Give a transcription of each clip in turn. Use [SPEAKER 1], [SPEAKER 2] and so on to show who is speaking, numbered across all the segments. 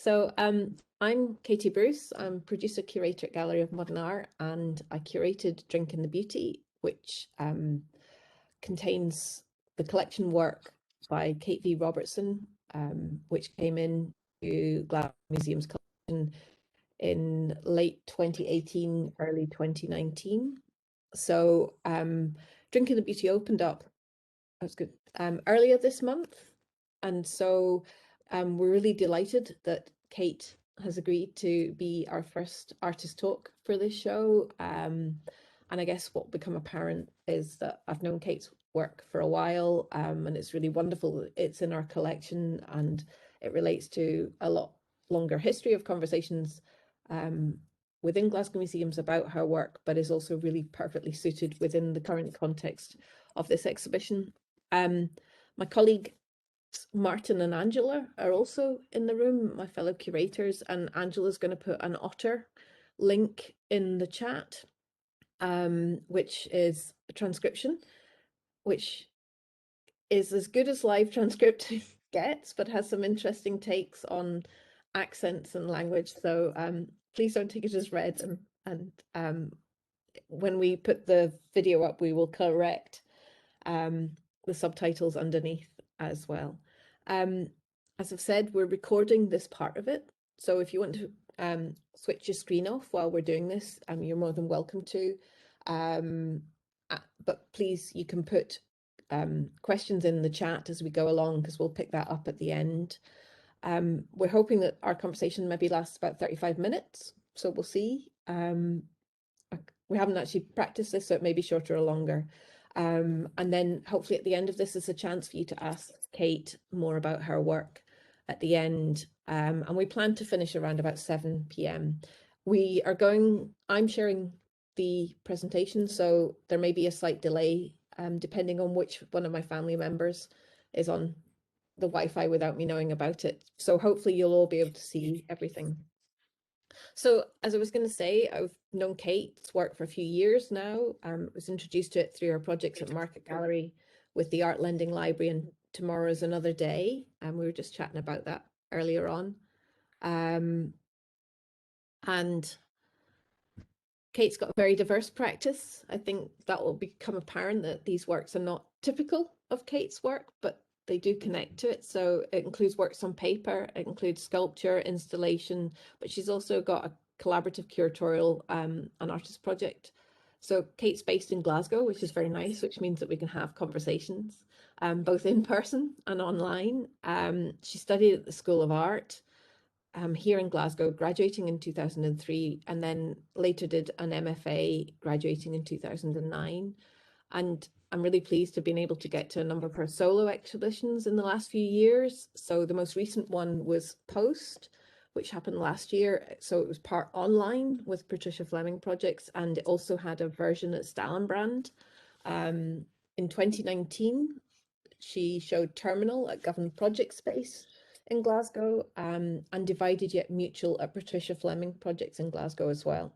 [SPEAKER 1] I'm Katie Bruce. I'm producer curator at Gallery of Modern Art, and I curated Drink in the Beauty, which contains the collection work by Kate V Robertson, which came in to Glasgow Museums collection in late 2018, early 2019. So Drink in the Beauty opened up, that's good, earlier this month. And so we're really delighted that Kate has agreed to be our first artist talk for this show. And I guess what become apparent is that I've known Kate's work for a while, and it's really wonderful that it's in our collection, and it relates to a lot longer history of conversations within Glasgow Museums about her work, but is also really perfectly suited within the current context of this exhibition. My colleague Martin and Angela are also in the room, my fellow curators, and Angela's going to put an Otter link in the chat, which is a transcription, which is as good as live transcript gets, but has some interesting takes on accents and language. So please don't take it as read, and when we put the video up, we will correct the subtitles underneath as well. As I've said, we're recording this part of it. So if you want to switch your screen off while we're doing this, you're more than welcome to. But please, you can put questions in the chat as we go along, because we'll pick that up at the end. We're hoping that our conversation maybe lasts about 35 minutes. So we'll see. We haven't actually practiced this, so it may be shorter or longer. And then hopefully at the end of this is a chance for you to ask Kate more about her work at the end. And we plan to finish around about 7 p.m. I'm sharing the presentation, so there may be a slight delay depending on which one of my family members is on the Wi-Fi without me knowing about it. So hopefully you'll all be able to see everything. So as I was going to say, I've known Kate's work for a few years now. Was introduced to it through her projects at Market Gallery with the Art Lending Library and Tomorrow's Another Day. And we were just chatting about that earlier on. And Kate's got a very diverse practice. I think that will become apparent that these works are not typical of Kate's work, but they do connect to it. So it includes works on paper, it includes sculpture, installation, but she's also got a collaborative curatorial an artist project. So Kate's based in Glasgow, which is very nice, which means that we can have conversations both in person and online. She studied at the School of Art here in Glasgow, graduating in 2003, and then later did an MFA, graduating in 2009. And I'm really pleased to have been able to get to a number of her solo exhibitions in the last few years. So the most recent one was Post, which happened last year. So it was part online with Patricia Fleming Projects, and it also had a version at Stalenbrand. In 2019, she showed Terminal at Govan Project Space in Glasgow, and Divided Yet Mutual at Patricia Fleming Projects in Glasgow as well.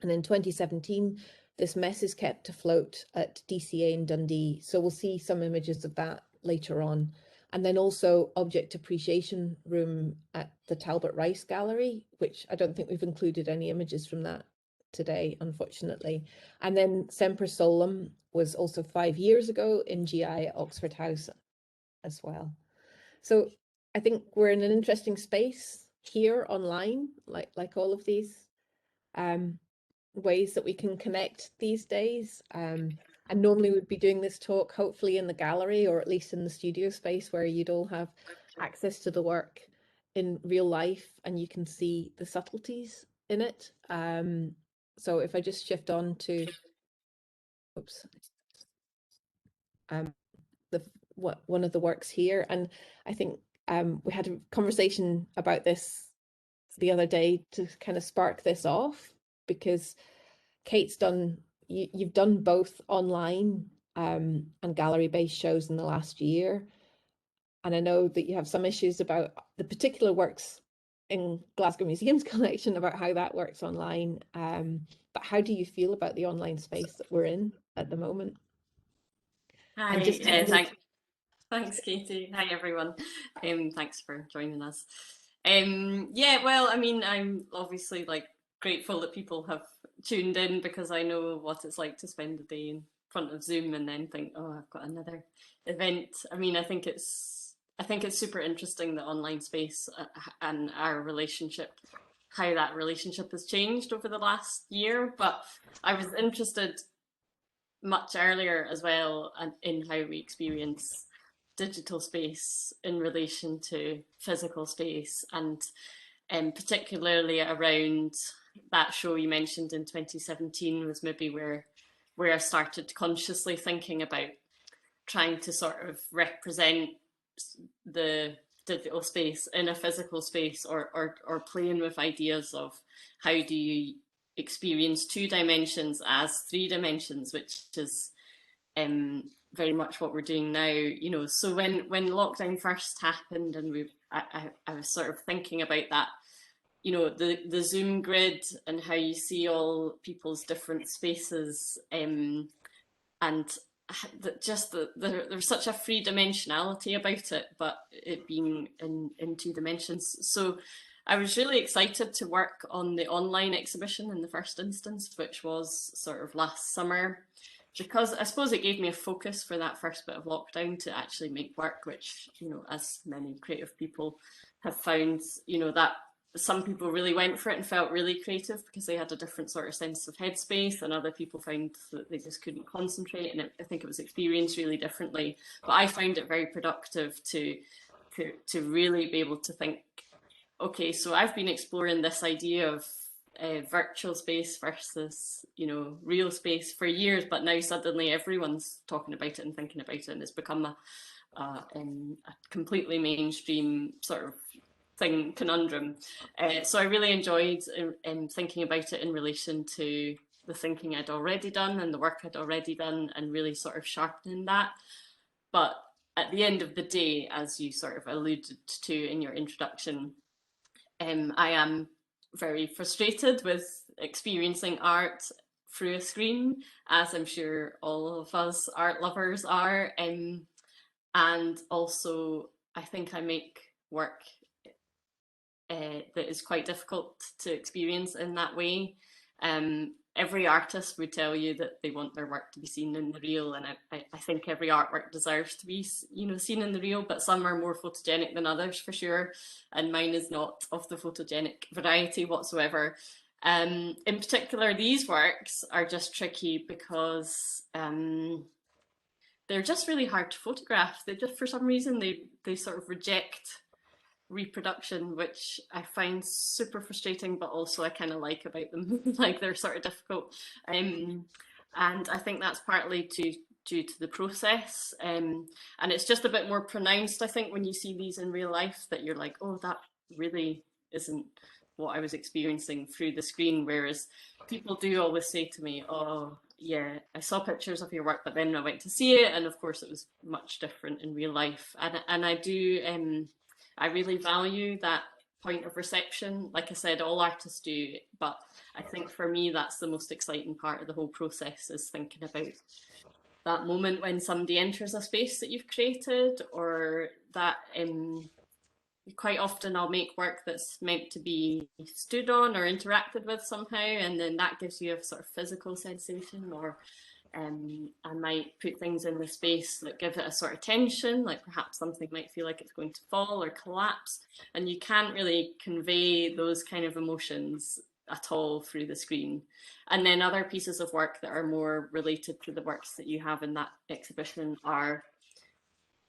[SPEAKER 1] And in 2017, this mess is kept afloat at DCA in Dundee. So we'll see some images of that later on. And then also Object Appreciation Room at the Talbot Rice Gallery, which I don't think we've included any images from that today, unfortunately. And then Semper Solum was also 5 years ago in GI at Oxford House as well. So I think we're in an interesting space here online, like all of these ways that we can connect these days. And normally we'd be doing this talk hopefully in the gallery, or at least in the studio space, where you'd all have access to the work in real life and you can see the subtleties in it. So if I just shift on to one of the works here, and I think we had a conversation about this the other day to kind of spark this off, because Kate's you've done both online and gallery-based shows in the last year. And I know that you have some issues about the particular works in Glasgow Museums collection, about how that works online. But how do you feel about the online space that we're in at the moment?
[SPEAKER 2] Hi, thanks Katie. Hi everyone. Thanks for joining us.
[SPEAKER 3] Yeah, well, I mean, I'm obviously like grateful that people have tuned in because I know what it's like to spend a day in front of Zoom and then think, oh, I've got another event. I mean, I think it's super interesting, the online space and our relationship, how that relationship has changed over the last year. But I was interested much earlier as well in how we experience digital space in relation to physical space, and particularly around that show you mentioned in 2017 was maybe where I started consciously thinking about trying to sort of represent the digital space in a physical space, or playing with ideas of how do you experience two dimensions as three dimensions, which is very much what we're doing now. So when lockdown first happened, and I was sort of thinking about that, the Zoom grid and how you see all people's different spaces, and there's such a three dimensionality about it, but it being in two dimensions. So I was really excited to work on the online exhibition in the first instance, which was sort of last summer, because I suppose it gave me a focus for that first bit of lockdown to actually make work, which, as many creative people have found, that some people really went for it and felt really creative because they had a different sort of sense of headspace, and other people found that they just couldn't concentrate, and I think it was experienced really differently. But I found it very productive to really be able to think, okay, so I've been exploring this idea of virtual space versus real space for years, but now suddenly everyone's talking about it and thinking about it, and it's become a completely mainstream sort of conundrum. So I really enjoyed thinking about it in relation to the thinking I'd already done and the work I'd already done, and really sort of sharpening that. But at the end of the day, as you sort of alluded to in your introduction, I am very frustrated with experiencing art through a screen, as I'm sure all of us art lovers are. And also, I think I make work that is quite difficult to experience in that way. Every artist would tell you that they want their work to be seen in the real, and I think every artwork deserves to be seen in the real, but some are more photogenic than others for sure, and mine is not of the photogenic variety whatsoever. In particular, these works are just tricky because they're just really hard to photograph. They just, for some reason, they sort of reject reproduction, which I find super frustrating, but also I kind of like about them. Like, they're sort of difficult, and I think that's partly due to the process, and it's just a bit more pronounced, I think, when you see these in real life, that you're like, oh, that really isn't what I was experiencing through the screen. Whereas people do always say to me, oh yeah, I saw pictures of your work, but then I went to see it, and of course it was much different in real life. And I do I really value that point of reception. Like I said, all artists do, but I think for me that's the most exciting part of the whole process, is thinking about that moment when somebody enters a space that you've created, or that quite often I'll make work that's meant to be stood on or interacted with somehow, and then that gives you a sort of physical sensation. Or I might put things in the space that give it a sort of tension, like perhaps something might feel like it's going to fall or collapse, and you can't really convey those kind of emotions at all through the screen. And then other pieces of work that are more related to the works that you have in that exhibition are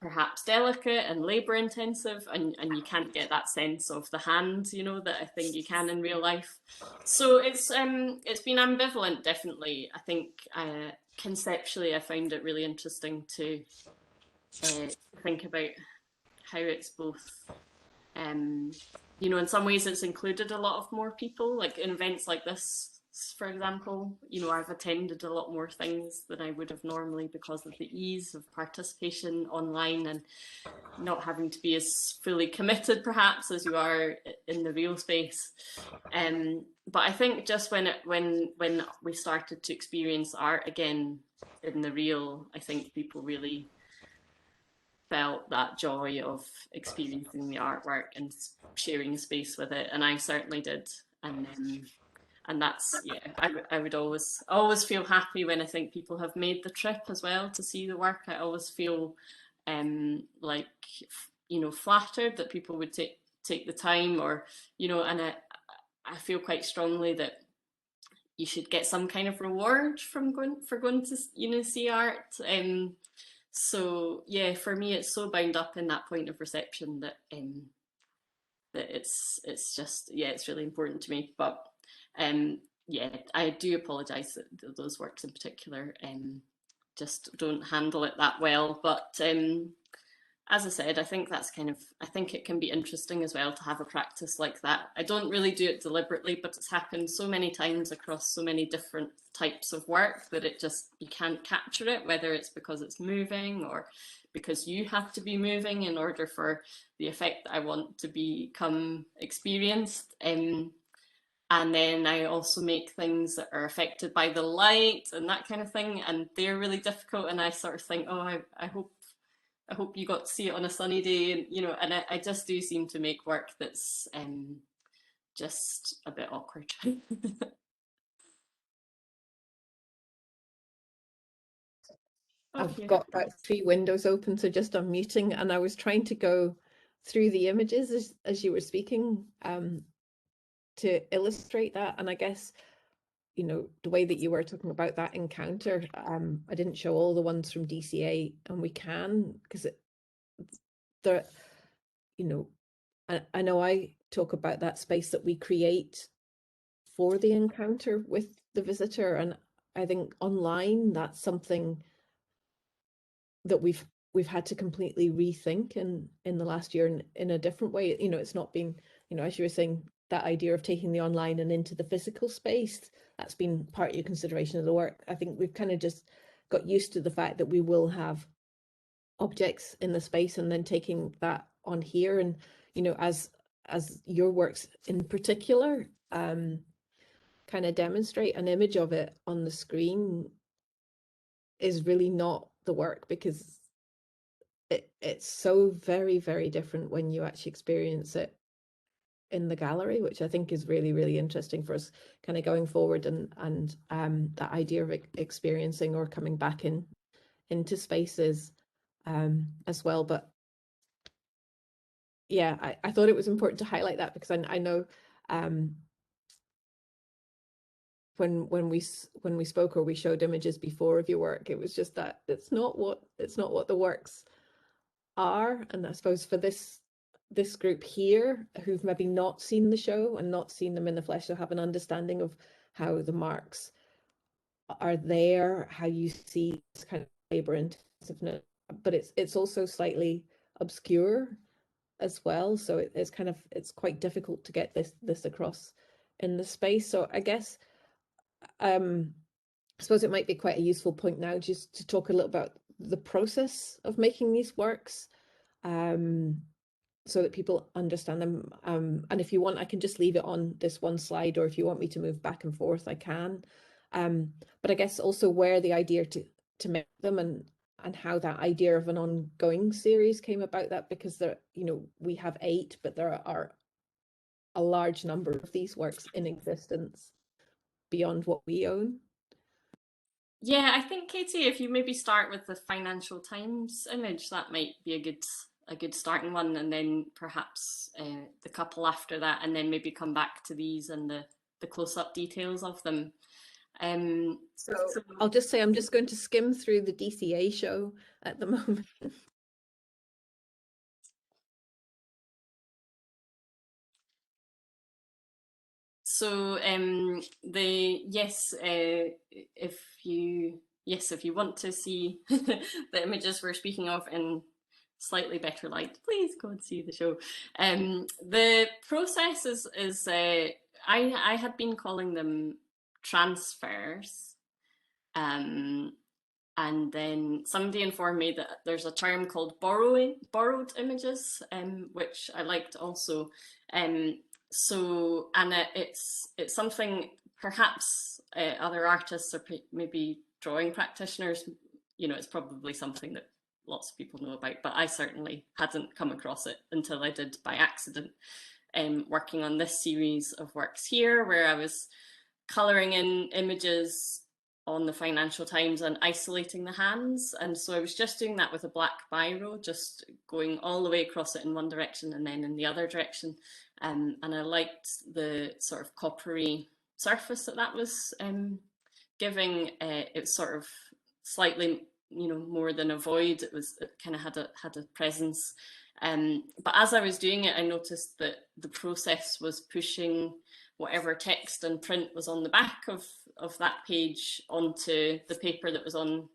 [SPEAKER 3] perhaps delicate and labour intensive, and you can't get that sense of the hand, that I think you can in real life. So it's been ambivalent, definitely. I think conceptually I found it really interesting to think about how it's both, in some ways it's included a lot of more people, like in events like this, for example. I've attended a lot more things than I would have normally because of the ease of participation online, and not having to be as fully committed perhaps as you are in the real space. But I think just when we started to experience art again in the real, I think people really felt that joy of experiencing the artwork and sharing space with it, and I certainly did. And that's, yeah, I would always feel happy when I think people have made the trip as well to see the work. I always feel like, you know, flattered that people would take the time, or, you know, and I feel quite strongly that you should get some kind of reward from going to, you know, see art. So yeah, for me, it's so bound up in that point of reception that that it's just, yeah, it's really important to me. But yeah, I do apologise that those works in particular just don't handle it that well. But as I said, I think I think it can be interesting as well to have a practice like that. I don't really do it deliberately, but it's happened so many times across so many different types of work that you can't capture it, whether it's because it's moving or because you have to be moving in order for the effect that I want to become experienced. And then I also make things that are affected by the light and that kind of thing, and they're really difficult. And I sort of think, oh, I hope you got to see it on a sunny day, and you know, and I just do seem to make work that's just a bit awkward.
[SPEAKER 1] I've got about 3 windows open, so just unmuting, and I was trying to go through the images as you were speaking to illustrate that. And I guess, you know, the way that you were talking about that encounter, I didn't show all the ones from DCA, and we can, because they're, you know, I know I talk about that space that we create for the encounter with the visitor, and I think online that's something that we've had to completely rethink in the last year in a different way. You know, it's not been, you know, as you were saying, that idea of taking the online and into the physical space, that's been part of your consideration of the work. I think we've kind of just got used to the fact that we will have objects in the space and then taking that on here. And, you know, as your works in particular kind of demonstrate, an image of it on the screen is really not the work, because it's so very, very different when you actually experience it in the gallery, which I think is really, really interesting for us kind of going forward, and that idea of experiencing or coming back into spaces as well. But yeah, I thought it was important to highlight that, because I know when we spoke or we showed images before of your work, it was just that it's not what the works are. And I suppose for this group here who've maybe not seen the show and not seen them in the flesh, to have an understanding of how the marks are there, how you see this kind of labor intensiveness, but it's also slightly obscure as well, so it's quite difficult to get this across in the space. So I guess I suppose it might be quite a useful point now just to talk a little about the process of making these works, so that people understand them. And if you want, I can just leave it on this one slide, or if you want me to move back and forth, I can. But I guess also where the idea to make them, and how that idea of an ongoing series came about, that because there, you know, we have 8, but there are a large number of these works in existence beyond what we own.
[SPEAKER 3] Yeah, I think, Katie, if you maybe start with the Financial Times image, that might be a good starting one, and then perhaps the couple after that, and then maybe come back to these and the close-up details of them.
[SPEAKER 1] So I'll just say I'm just going to skim through the DCA show at the moment.
[SPEAKER 3] So if you want to see the images we're speaking of in slightly better light, please go and see the show. The process is I had been calling them transfers, and then somebody informed me that there's a term called borrowed images, which I liked also. It's something perhaps other artists or maybe drawing practitioners, you know, it's probably something that lots of people know about, but I certainly hadn't come across it until I did by accident, working on this series of works here, where I was colouring in images on the Financial Times and isolating the hands. And so I was just doing that with a black biro, just going all the way across it in one direction and then in the other direction. And I liked the sort of coppery surface that was giving. It was sort of slightly, you know, more than a void. It kind of had a presence. But as I was doing it, I noticed that the process was pushing whatever text and print was on the back of that page onto the paper that was on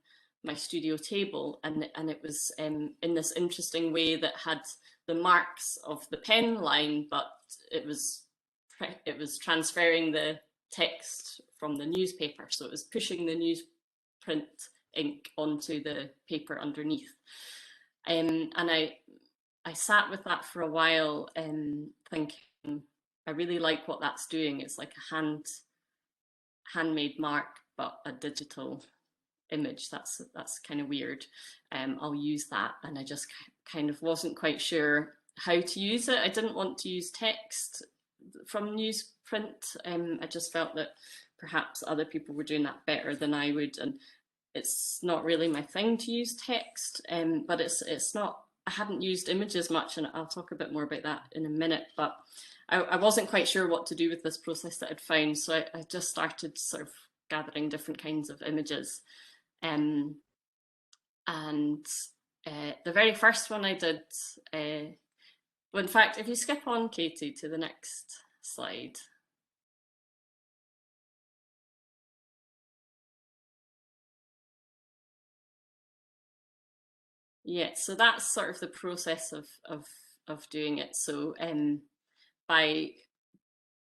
[SPEAKER 3] my studio table, and it was in this interesting way that had the marks of the pen line, but it was transferring the text from the newspaper, so it was pushing the newsprint ink onto the paper underneath. And I sat with that for a while, thinking, I really like what that's doing. It's like a handmade mark, but a digital image. That's kind of weird. I'll use that. And I just kind of wasn't quite sure how to use it. I didn't want to use text from newsprint. I just felt that perhaps other people were doing that better than I would. And it's not really my thing to use text, but it's not, I hadn't used images much, and I'll talk a bit more about that in a minute, but I wasn't quite sure what to do with this process that I'd found, so I just started sort of gathering different kinds of images. And the very first one I did, well, in fact, if you skip on, Katie, to the next slide. Yeah, so that's sort of the process of doing it. So by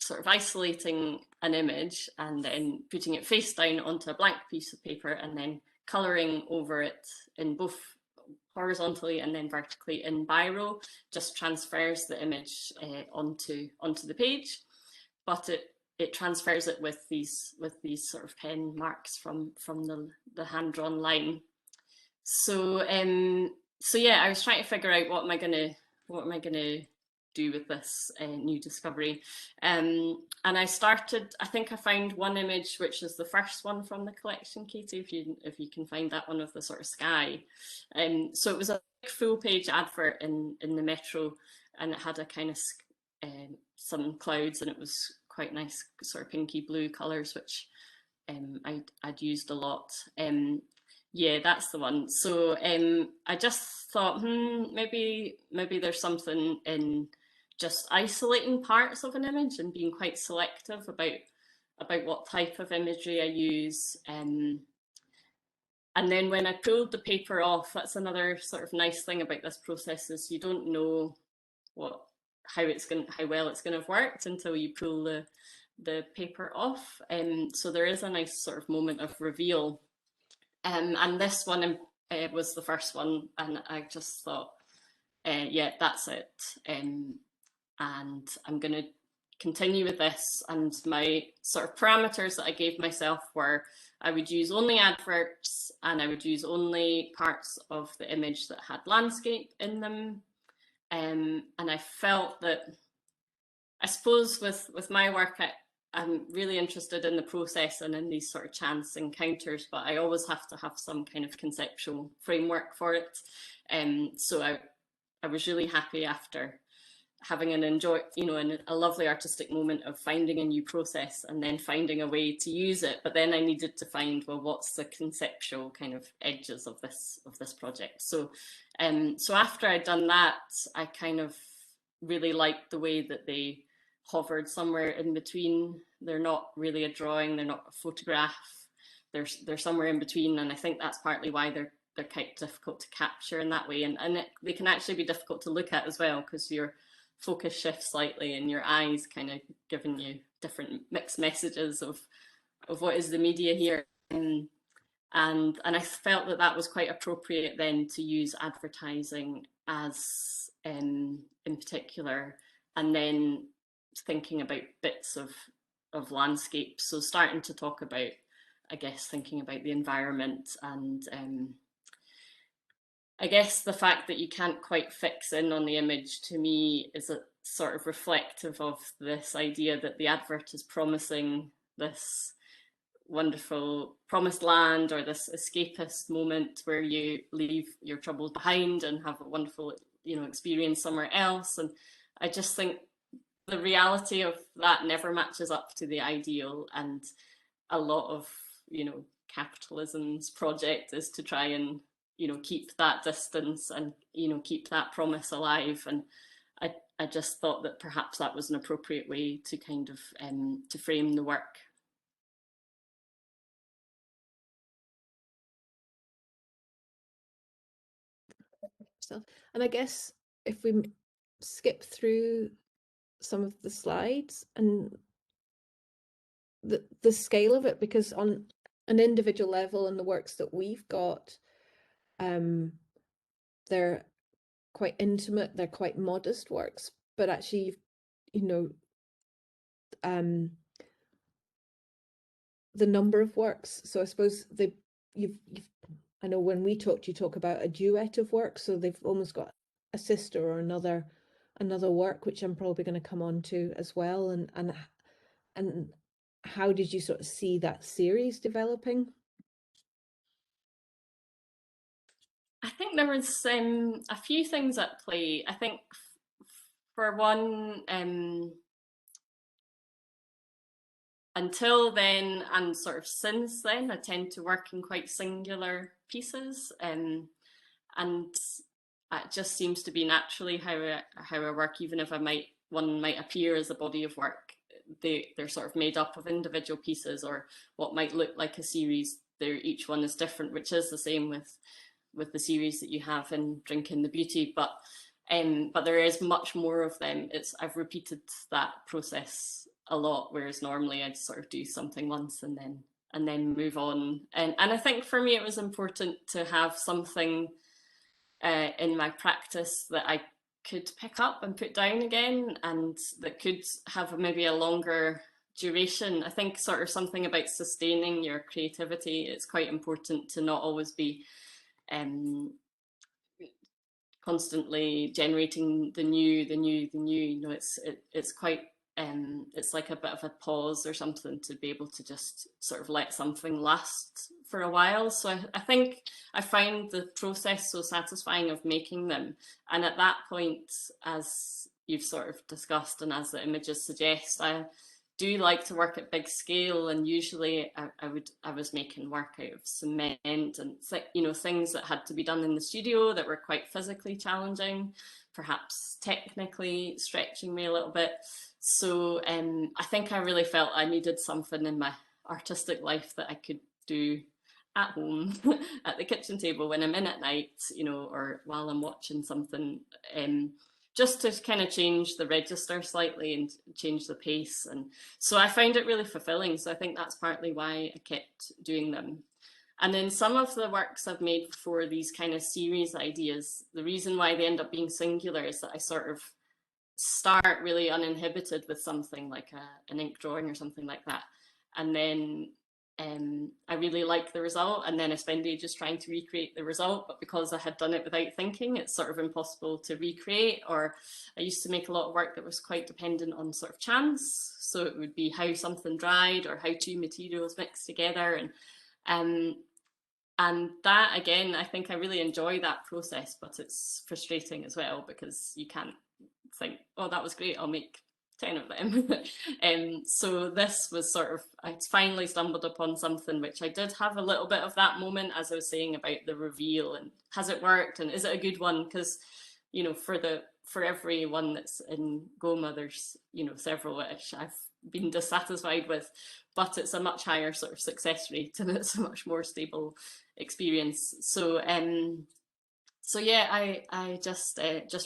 [SPEAKER 3] sort of isolating an image and then putting it face down onto a blank piece of paper and then colouring over it in both horizontally and then vertically in biro, just transfers the image onto the page, but it transfers it with these sort of pen marks from the hand-drawn line. So yeah, I was trying to figure out what am I gonna do with this new discovery, and I think I found one image which is the first one from the collection, Katie, if you can find that one of the sort of sky. So it was a big full page advert in the Metro, and it had a kind of some clouds, and it was quite nice sort of pinky blue colours, which I'd used a lot. Yeah, that's the one. So I just thought, maybe there's something in just isolating parts of an image and being quite selective about what type of imagery I use. And then when I pulled the paper off, that's another sort of nice thing about this process, is you don't know how well it's going to have worked until you pull the paper off. So there is a nice sort of moment of reveal. And this one was the first one, and I just thought, yeah, that's it. And I'm going to continue with this. And my sort of parameters that I gave myself were, I would use only adverts, and I would use only parts of the image that had landscape in them. And I felt that, I suppose with my work, I'm really interested in the process and in these sort of chance encounters, but I always have to have some kind of conceptual framework for it. So I was really happy after having a lovely artistic moment of finding a new process and then finding a way to use it. But then I needed to find, well, what's the conceptual kind of edges of this project? So after I'd done that, I kind of really liked the way that they hovered somewhere in between. They're not really a drawing, they're not a photograph, they're somewhere in between, and I think that's partly why they're quite difficult to capture in that way, and they can actually be difficult to look at as well, because your focus shifts slightly and your eyes kind of giving you different mixed messages of what is the media here. And I felt that was quite appropriate then to use advertising as in particular, and then thinking about bits of landscape. So starting to talk about, I guess, thinking about the environment and I guess the fact that you can't quite fix in on the image, to me, is a sort of reflective of this idea that the advert is promising this wonderful promised land, or this escapist moment where you leave your troubles behind and have a wonderful, experience somewhere else. And I just think the reality of that never matches up to the ideal. And a lot of, capitalism's project is to try and, keep that distance and, keep that promise alive. And I just thought that perhaps that was an appropriate way to kind of to frame the work.
[SPEAKER 1] And I guess if we skip through some of the slides and the scale of it, because on an individual level and the works that we've got, they're quite intimate, they're quite modest works, but actually, the number of works. So I suppose I know when we talked, you talk about a duet of work, so they've almost got a sister or another work, which I'm probably going to come on to as well. And how did you sort of see that series developing?
[SPEAKER 3] I think there was a few things at play. I think for one, until then and sort of since then, I tend to work in quite singular pieces, and it just seems to be naturally how I work. Even if one might appear as a body of work, they're sort of made up of individual pieces, or what might look like a series. Each one is different, which is the same with the series that you have in Drinking the Beauty, but there is much more of them. I've repeated that process a lot, whereas normally I'd sort of do something once and then move on. And I think for me it was important to have something in my practice that I could pick up and put down again, and that could have maybe a longer duration. I think sort of something about sustaining your creativity. It's quite important to not always be constantly generating the new. It's quite it's like a bit of a pause or something, to be able to just sort of let something last for a while. So I think I find the process so satisfying of making them. And at that point, as you've sort of discussed and as the images suggest, I do like to work at big scale, and usually I was making work out of cement and things that had to be done in the studio that were quite physically challenging, perhaps technically stretching me a little bit. So I think I really felt I needed something in my artistic life that I could do at home at the kitchen table when I'm in at night, or while I'm watching something, just to kind of change the register slightly and change the pace. And so I found it really fulfilling. So I think that's partly why I kept doing them. And then some of the works I've made for these kind of series ideas, the reason why they end up being singular is that I sort of start really uninhibited with something like an ink drawing or something like that. And then I really like the result, and then I spend ages trying to recreate the result, but because I had done it without thinking, it's sort of impossible to recreate. Or I used to make a lot of work that was quite dependent on sort of chance, so it would be how something dried or how two materials mixed together, and that, again, I think I really enjoy that process, but it's frustrating as well, because you can't think, oh, that was great, I'll make 10 of them. So this was sort of, I finally stumbled upon something which I did have a little bit of that moment, as I was saying, about the reveal and has it worked and is it a good one? Because, for every one that's in GoMA, there's, several which I've been dissatisfied with, but it's a much higher sort of success rate and it's a much more stable experience. So yeah, I just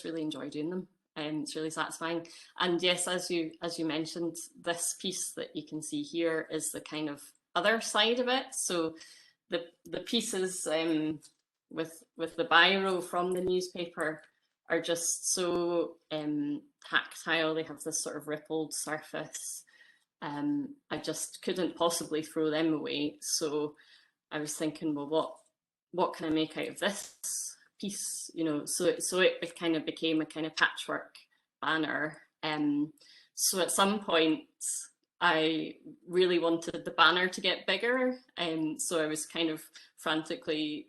[SPEAKER 3] really enjoy doing them. It's really satisfying. And yes, as you mentioned, this piece that you can see here is the kind of other side of it. So the pieces with the biro from the newspaper are just so tactile. They have this sort of rippled surface. I just couldn't possibly throw them away. So I was thinking, well, what can I make out of this piece, you know, so it kind of became a kind of patchwork banner. So at some point I really wanted the banner to get bigger, and so I was kind of frantically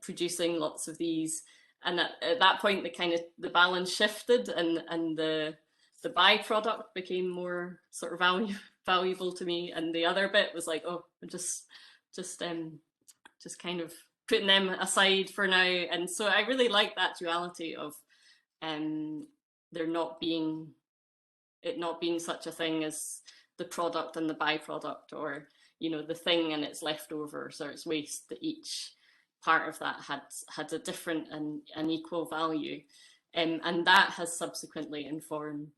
[SPEAKER 3] producing lots of these, and at that point the balance shifted, and the byproduct became more sort of valuable to me, and the other bit was like, oh, just kind of putting them aside for now. And so I really like that duality of there not being such a thing as the product and the byproduct, or, you know, the thing and its leftovers or its waste, that each part of that had a different and equal value. And that has subsequently informed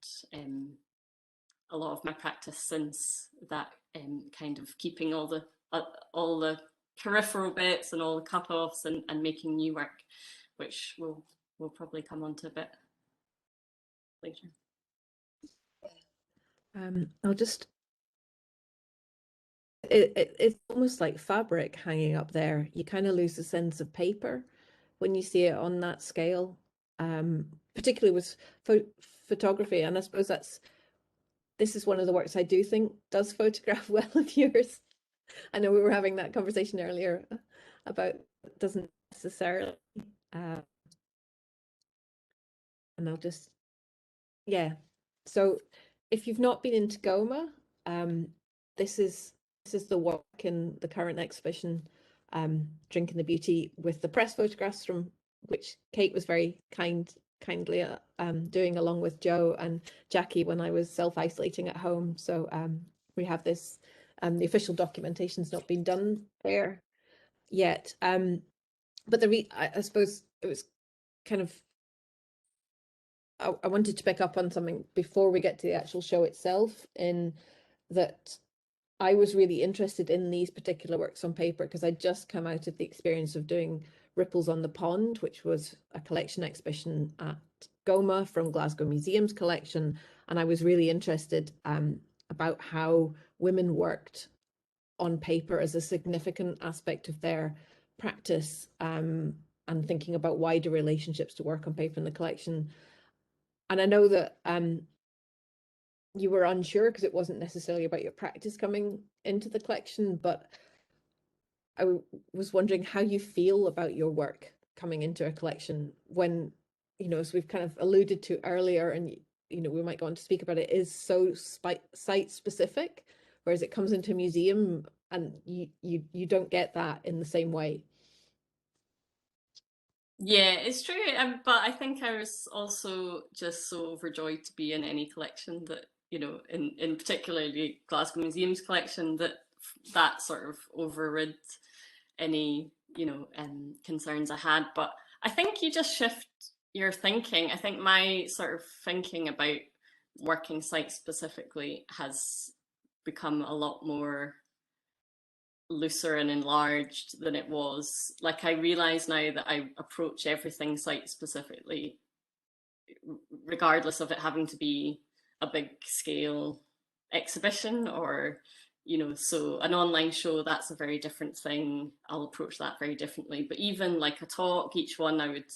[SPEAKER 3] a lot of my practice since, that kind of keeping all the peripheral bits and all the cut-offs, and making new work, which we'll probably come on to a bit later.
[SPEAKER 1] I'll just, it's almost like fabric hanging up there. You kind of lose the sense of paper when you see it on that scale, particularly with photography. And I suppose this is one of the works I do think does photograph well of yours. I know we were having that conversation earlier about it doesn't necessarily, and I'll just, yeah. So if you've not been into GoMA, this is the work in the current exhibition, Drinking the Beauty, with the press photographs, from which Kate was very kindly doing along with Joe and Jackie when I was self-isolating at home. So we have this, the official documentation's not been done there yet. But I suppose it was kind of, I wanted to pick up on something before we get to the actual show itself, in that I was really interested in these particular works on paper because I'd just come out of the experience of doing Ripples on the Pond, which was a collection exhibition at GoMA from Glasgow Museums collection. And I was really interested about how women worked on paper as a significant aspect of their practice, and thinking about wider relationships to work on paper in the collection. And I know that you were unsure because it wasn't necessarily about your practice coming into the collection, but I was wondering how you feel about your work coming into a collection when, you know, as we've kind of alluded to earlier, and, you know, we might go on to speak about it, is so site specific, whereas it comes into a museum and you don't get that in the same way.
[SPEAKER 3] Yeah, it's true. But I think I was also just so overjoyed to be in any collection that, you know, in particularly Glasgow Museums collection, that sort of overrid any, you know, concerns I had. But I think you just shift your thinking. I think my sort of thinking about working site specifically has become a lot more looser and enlarged than it was. Like, I realize now that I approach everything site specifically, regardless of it having to be a big scale exhibition, or, you know, so an online show, that's a very different thing. I'll approach that very differently. But even like a talk, each one I would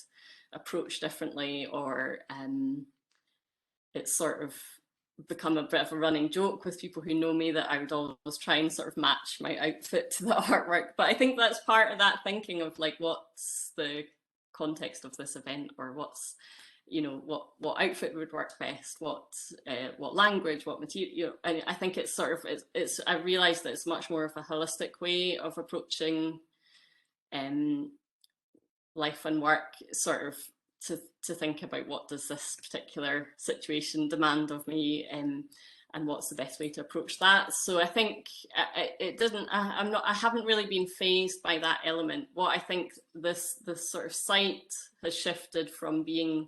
[SPEAKER 3] approach differently, or it's sort of become a bit of a running joke with people who know me that I would always try and sort of match my outfit to the artwork. But I think that's part of that thinking of like, what's the context of this event, or what's, you know, what outfit would work best, what language, what material, you know. And I think it's sort of, it's I realised that it's much more of a holistic way of approaching life and work, sort of to think about what does this particular situation demand of me, and what's the best way to approach that. So I think it didn't, I haven't really been fazed by that element. What I think this sort of site has shifted from being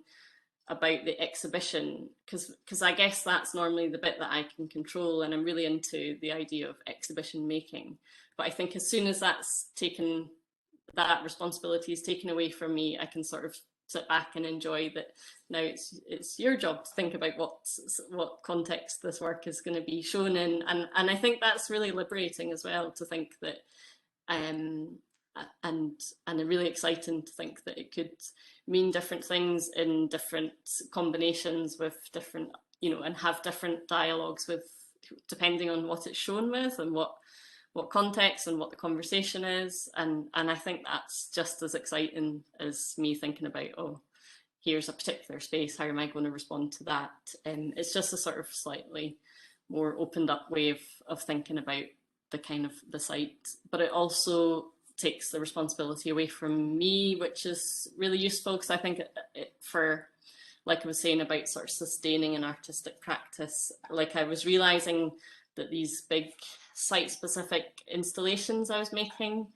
[SPEAKER 3] about the exhibition, because I guess that's normally the bit that I can control, and I'm really into the idea of exhibition making. But I think as soon as that's taken, that responsibility is taken away from me, I can sort of sit back and enjoy that. Now it's your job to think about what context this work is going to be shown in, and I think that's really liberating as well, to think that and really exciting to think that it could mean different things in different combinations with different, you know, and have different dialogues with, depending on what it's shown with and what context and what the conversation is. And I think that's just as exciting as me thinking about, oh, here's a particular space, how am I going to respond to that? And it's just a sort of slightly more opened up way of thinking about the kind of the site, but it also takes the responsibility away from me, which is really useful, because I think for, like I was saying about sort of sustaining an artistic practice, like I was realizing that these big site-specific installations I was making,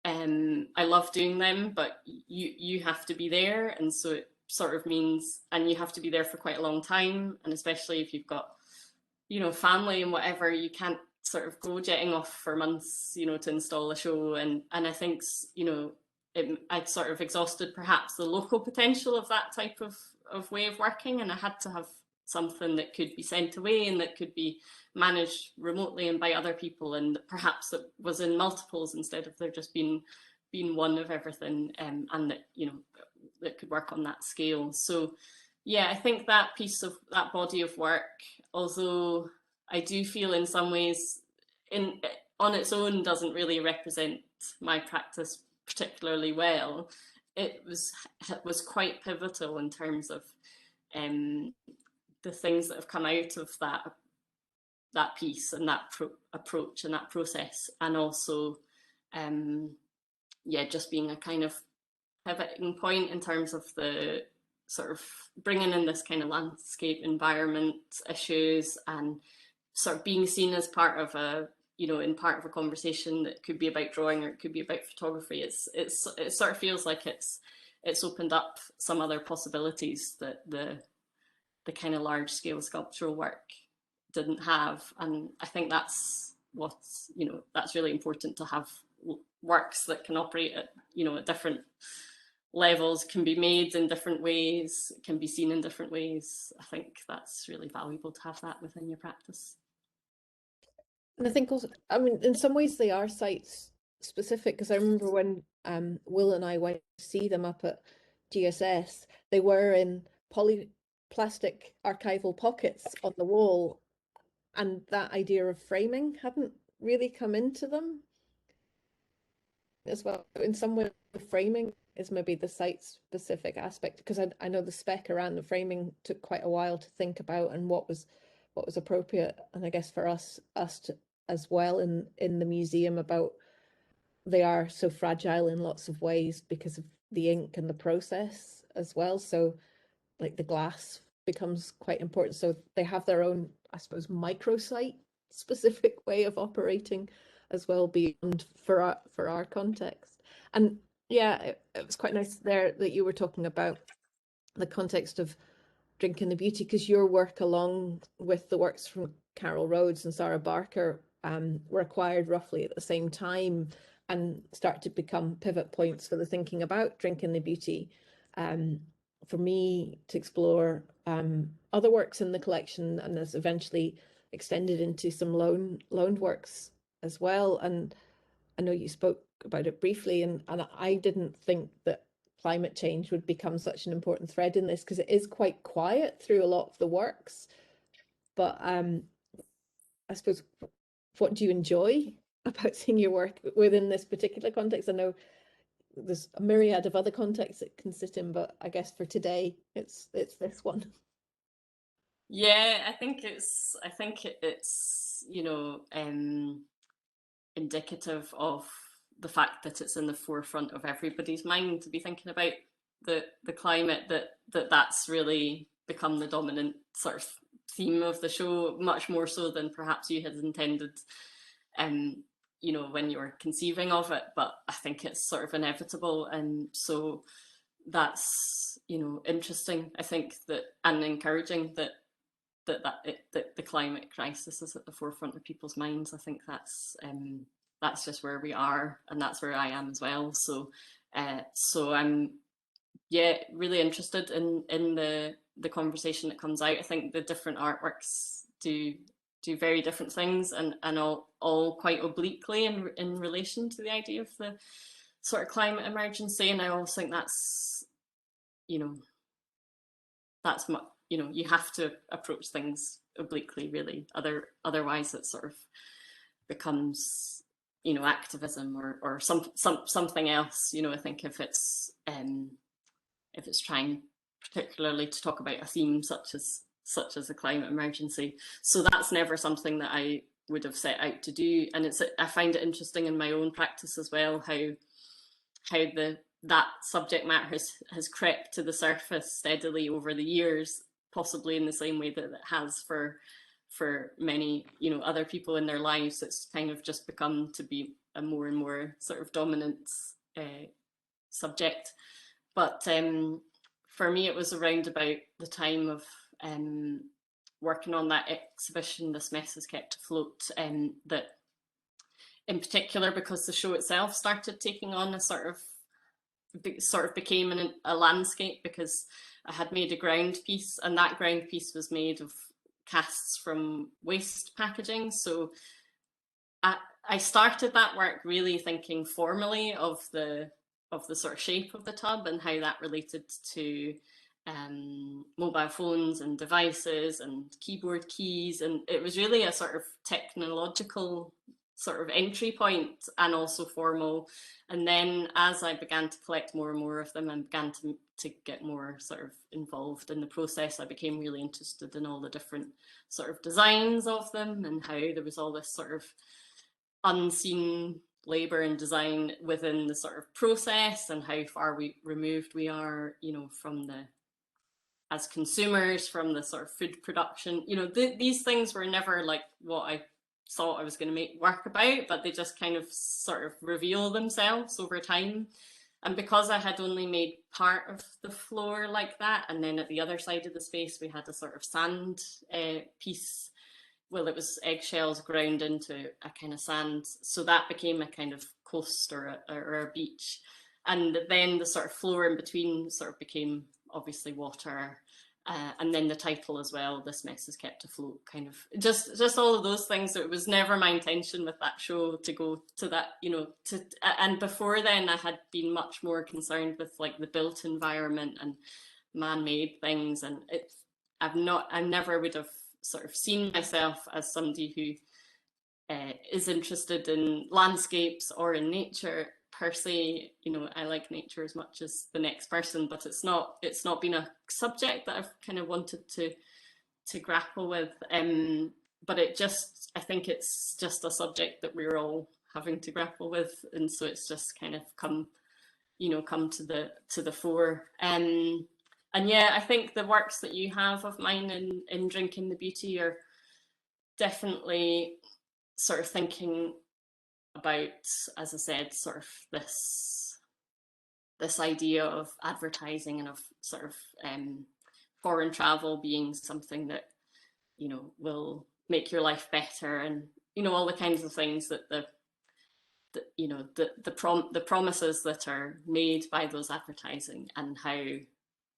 [SPEAKER 3] I love doing them, but you have to be there, and so it sort of means, and you have to be there for quite a long time, and especially if you've got, you know, family and whatever, you can't sort of go jetting off for months, you know, to install a show. And I think, you know, I'd sort of exhausted perhaps the local potential of that type of way of working, and I had to have something that could be sent away and that could be managed remotely and by other people, and perhaps that was in multiples instead of there just being one of everything, and that, you know, that could work on that scale. So yeah, I think that piece of that body of work, although I do feel in some ways on its own doesn't really represent my practice particularly well, it was quite pivotal in terms of the things that have come out of that piece and that approach and that process, and also yeah, just being a kind of pivoting point in terms of the sort of bringing in this kind of landscape environment issues and sort of being seen as part of a, you know, in part of a conversation that could be about drawing or it could be about photography. It sort of feels like it's opened up some other possibilities that the kind of large scale sculptural work didn't have. And I think that's what's, you know, that's really important, to have works that can operate at, you know, at different levels, can be made in different ways, can be seen in different ways. I think that's really valuable to have that within your practice.
[SPEAKER 1] And I think also, I mean, in some ways they are sites specific, because I remember when Will and I went to see them up at GSS, they were in plastic archival pockets on the wall, and that idea of framing hadn't really come into them as well. In some way, the framing is maybe the site-specific aspect, because I know the spec around the framing took quite a while to think about and what was appropriate, and I guess for us to, as well in the museum, about they are so fragile in lots of ways because of the ink and the process as well. So like the glass becomes quite important. So they have their own, I suppose, microsite specific way of operating as well, beyond for our context. And yeah, it was quite nice there that you were talking about the context of Drinking the Beauty, because your work, along with the works from Carol Rhodes and Sarah Barker, were acquired roughly at the same time and start to become pivot points for the thinking about Drinking the Beauty. For me to explore other works in the collection, and has eventually extended into some loaned works as well. And I know you spoke about it briefly, and I didn't think that climate change would become such an important thread in this, because it is quite quiet through a lot of the works. But I suppose, what do you enjoy about seeing your work within this particular context? I know there's a myriad of other contexts it can sit in, but I guess for today it's this one.
[SPEAKER 3] Yeah, I think it's you know, indicative of the fact that it's in the forefront of everybody's mind to be thinking about the climate, that's really become the dominant sort of theme of the show, much more so than perhaps you had intended, you know, when you were conceiving of it. But I think it's sort of inevitable, and so that's, you know, interesting, I think, that, and encouraging that the climate crisis is at the forefront of people's minds. I think that's just where we are, and that's where I am as well. So so I'm, yeah, really interested in the conversation that comes out. I think the different artworks do do very different things, and all quite obliquely in relation to the idea of the sort of climate emergency. And I always think that's, you know, you have to approach things obliquely, really. Otherwise it sort of becomes, you know, activism or something else. You know, I think if it's trying particularly to talk about a theme such as the climate emergency. So that's never something that I would have set out to do. And I find it interesting in my own practice as well, how that subject matter has crept to the surface steadily over the years, possibly in the same way that it has for many, you know, other people in their lives. It's kind of just become to be a more and more sort of dominant subject. But for me, it was around about the time of working on that exhibition, This Mess is Kept Afloat, that in particular, because the show itself started taking on a sort of became a landscape, because I had made a ground piece, and that ground piece was made of casts from waste packaging. So I started that work really thinking formally of the sort of shape of the tub and how that related to mobile phones and devices and keyboard keys, and it was really a sort of technological sort of entry point and also formal. And then as I began to collect more and more of them and began to get more sort of involved in the process, I became really interested in all the different sort of designs of them and how there was all this sort of unseen labour and design within the sort of process, and how far removed we are, you know, from as consumers, from the sort of food production. You know, these things were never like what I thought I was going to make work about, but they just kind of sort of reveal themselves over time. And because I had only made part of the floor like that, and then at the other side of the space we had a sort of sand piece, well, it was eggshells ground into a kind of sand, so that became a kind of coast or a beach. And then the sort of floor in between sort of became obviously water. And then the title as well, This Mess is Kept Afloat, kind of just all of those things. So it was never my intention with that show to go to that, you know, and before then I had been much more concerned with like the built environment and man-made things, and I never would have sort of seen myself as somebody who is interested in landscapes or in nature per se. You know, I like nature as much as the next person, but it's not been a subject that I've kind of wanted to grapple with. But I think it's just a subject that we're all having to grapple with, and so it's just kind of come to the fore. And yeah, I think the works that you have of mine in Drinking the Beauty are definitely sort of thinking about, as I said, sort of this idea of advertising and of sort of foreign travel being something that, you know, will make your life better, and, you know, all the kinds of things that the promises that are made by those advertising, and how,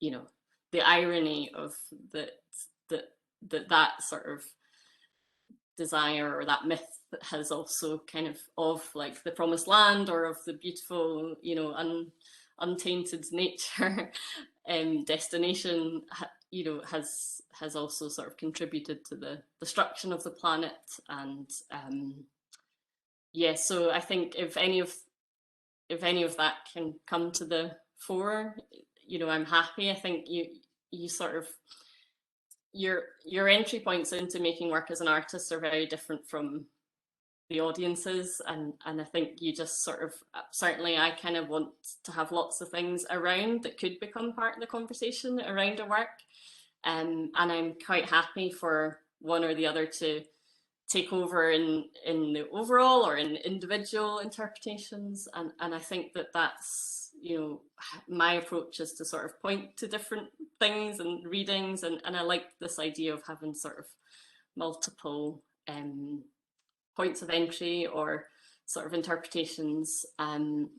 [SPEAKER 3] you know, the irony of that sort of desire or that myth has also kind of like the promised land or of the beautiful, you know, untainted nature destination, you know, has also sort of contributed to the destruction of the planet. And yeah, so I think if any of that can come to the fore, you know, I'm happy. I think you sort of, your entry points into making work as an artist are very different from the audiences, and I think you just sort of, certainly I kind of want to have lots of things around that could become part of the conversation around a work, and I'm quite happy for one or the other to take over in the overall or in individual interpretations, and I think that's, you know, my approach is to sort of point to different things and readings, and I like this idea of having sort of multiple points of entry or sort of interpretations.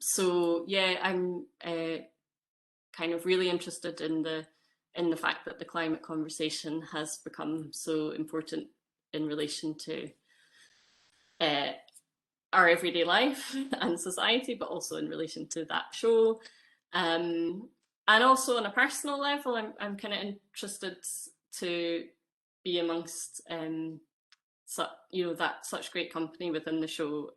[SPEAKER 3] So yeah, I'm kind of really interested in the fact that the climate conversation has become so important in relation to our everyday life and society, but also in relation to that show. And also on a personal level, I'm kind of interested to be amongst such great company within the show.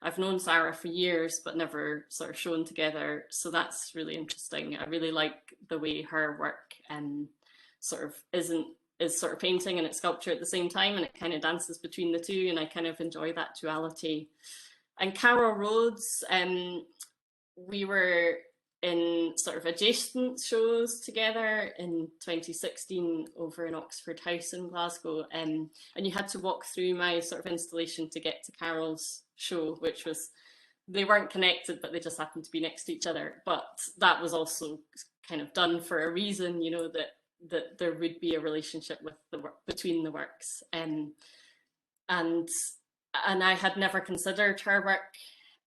[SPEAKER 3] I've known Sarah for years, but never sort of shown together, so that's really interesting. I really like the way her work sort of is sort of painting and it's sculpture at the same time, and it kind of dances between the two, and I kind of enjoy that duality. And Carol Rhodes, we were in sort of adjacent shows together in 2016 over in Oxford House in Glasgow, and you had to walk through my sort of installation to get to Carol's show, which was, they weren't connected, but they just happened to be next to each other. But that was also kind of done for a reason, you know, that there would be a relationship with the work between the works, and I had never considered her work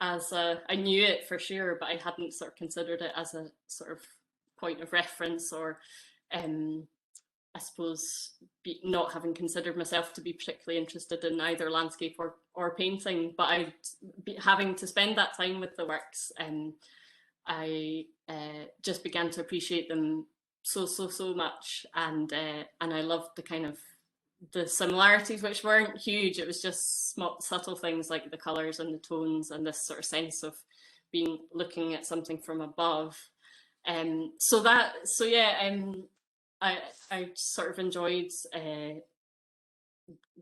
[SPEAKER 3] as I knew it for sure, but I hadn't sort of considered it as a sort of point of reference, or I suppose not having considered myself to be particularly interested in either landscape or painting. But having to spend that time with the works, I just began to appreciate them so much, and I loved the kind of the similarities, which weren't huge. It was just small, subtle things like the colours and the tones and this sort of sense of looking at something from above. I sort of enjoyed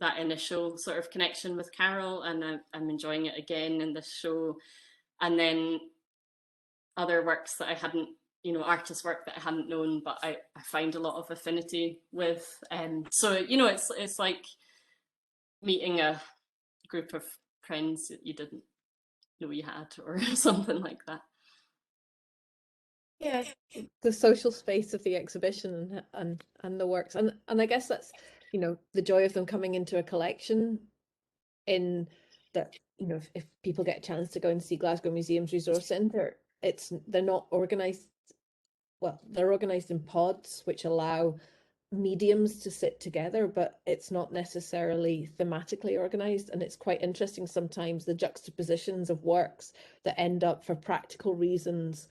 [SPEAKER 3] that initial sort of connection with Carol, and I'm enjoying it again in this show. And then other works that I hadn't, you know, artist work that I hadn't known, but I find a lot of affinity with. So, you know, it's like meeting a group of friends that you didn't know you had, or something like that.
[SPEAKER 1] Yeah, the social space of the exhibition and the works, and I guess that's, you know, the joy of them coming into a collection, in that, you know, if people get a chance to go and see Glasgow Museums Resource Centre, they're not organised, well, they're organised in pods which allow mediums to sit together, but it's not necessarily thematically organised, and it's quite interesting sometimes the juxtapositions of works that end up for practical reasons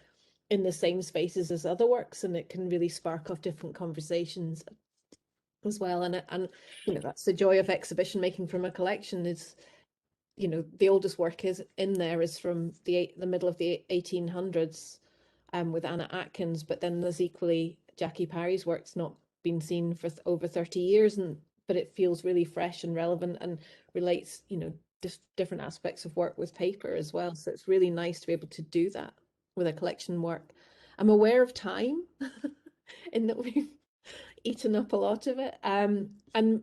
[SPEAKER 1] in the same spaces as other works, and it can really spark off different conversations as well. And you know, that's the joy of exhibition making from a collection, is, you know, the oldest work is in there is from the middle of the 1800s, with Anna Atkins, but then there's equally Jackie Parry's work's not been seen for over 30 years, but it feels really fresh and relevant and relates, you know, different aspects of work with paper as well. So it's really nice to be able to do that with a collection work. I'm aware of time in that we've eaten up a lot of it, and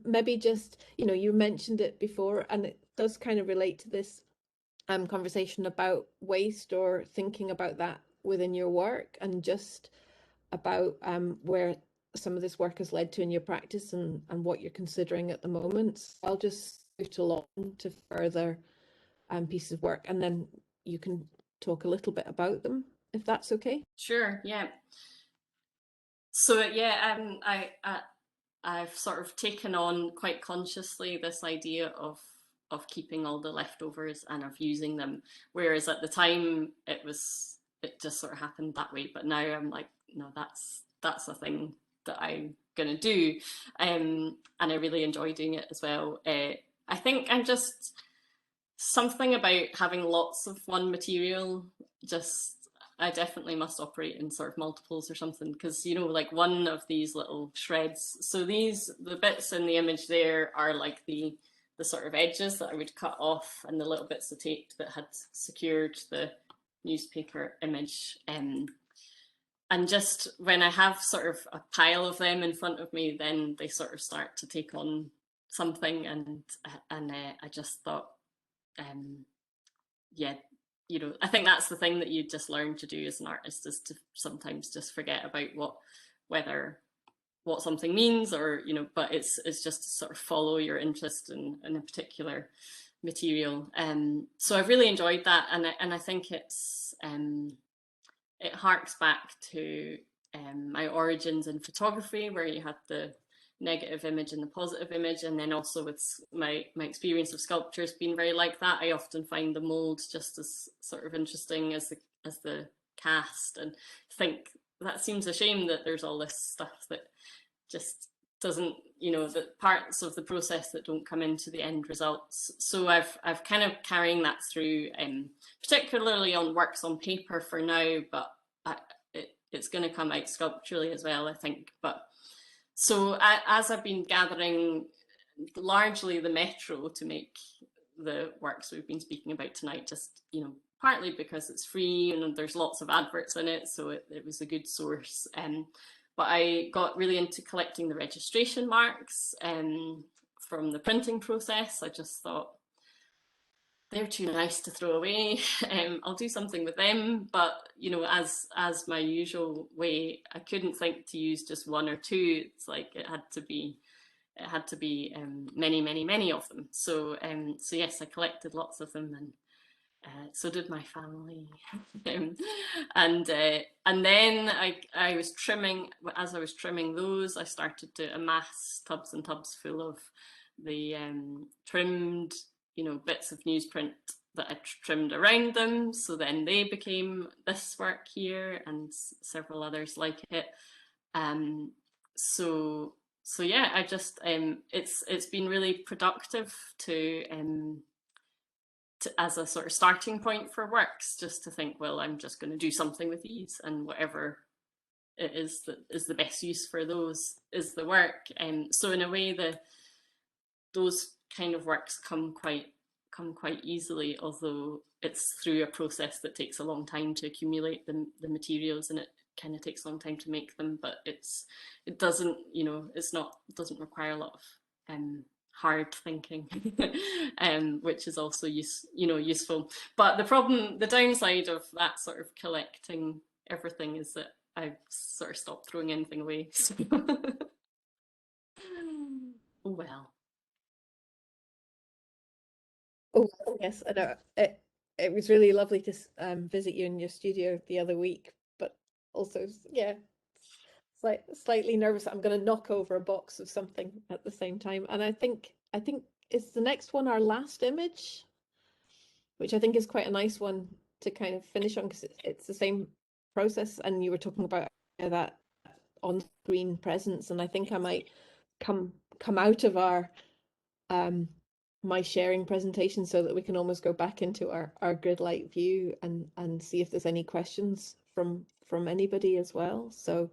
[SPEAKER 1] maybe just, you know, you mentioned it before, and it does kind of relate to this conversation about waste, or thinking about that within your work, and just about where some of this work has led to in your practice, and what you're considering at the moment. So I'll just move along to further pieces of work, and then you can talk a little bit about them, if that's okay.
[SPEAKER 3] Sure, yeah. So yeah, I've sort of taken on quite consciously this idea of keeping all the leftovers and of using them, whereas at the time it just sort of happened that way. But now I'm like, no, that's a thing that I'm gonna do, and I really enjoy doing it as well. I think I'm just something about having lots of one material. I definitely must operate in sort of multiples or something, because, you know, like one of these little shreds, so the bits in the image there are like the sort of edges that I would cut off, and the little bits of tape that had secured the newspaper image. And just when I have sort of a pile of them in front of me, then they sort of start to take on something. And I just thought, yeah, you know, I think that's the thing that you just learn to do as an artist, is to sometimes just forget about what something means, or, you know, but it's just to sort of follow your interest in a particular material. So I've really enjoyed that, and I think it harks back to my origins in photography, where you had the negative image and the positive image, and then also with my experience of sculpture has been very like that. I often find the mould just as sort of interesting as the cast, and think that seems a shame that there's all this stuff that just doesn't, you know, the parts of the process that don't come into the end results. So I've kind of carrying that through, particularly on works on paper for now, but it's going to come out sculpturally as well, I think. But so as I've been gathering largely the metro to make the works we've been speaking about tonight, just, you know, partly because it's free and there's lots of adverts in it, so it was a good source. But I got really into collecting the registration marks from the printing process. I just thought, they're too nice to throw away. I'll do something with them. But, you know, as my usual way, I couldn't think to use just one or two. It's like it had to be many of them. So yes, I collected lots of them, and so did my family. And then I was trimming. As I was trimming those, I started to amass tubs and tubs full of the trimmed, you know, bits of newsprint that I trimmed around them. So then they became this work here and several others like it. So yeah, I just it's been really productive to as a sort of starting point for works, just to think, well, I'm just going to do something with these, and whatever it is that is the best use for those is the work. So in a way, those kind of works come quite easily, although it's through a process that takes a long time to accumulate the materials, and it kind of takes a long time to make them. But it doesn't, you know, it doesn't require a lot of hard thinking, which is also useful. But the downside of that sort of collecting everything is that I've sort of stopped throwing anything away. So oh well.
[SPEAKER 1] Oh yes, I know. It was really lovely to visit you in your studio the other week, but also, yeah, slightly nervous that I'm going to knock over a box of something at the same time. And I think is the next one our last image, which I think is quite a nice one to kind of finish on, because it's the same process. And you were talking about that on-screen presence, and I think I might come out of our my sharing presentation so that we can almost go back into our grid-like view and see if there's any questions from anybody as well. So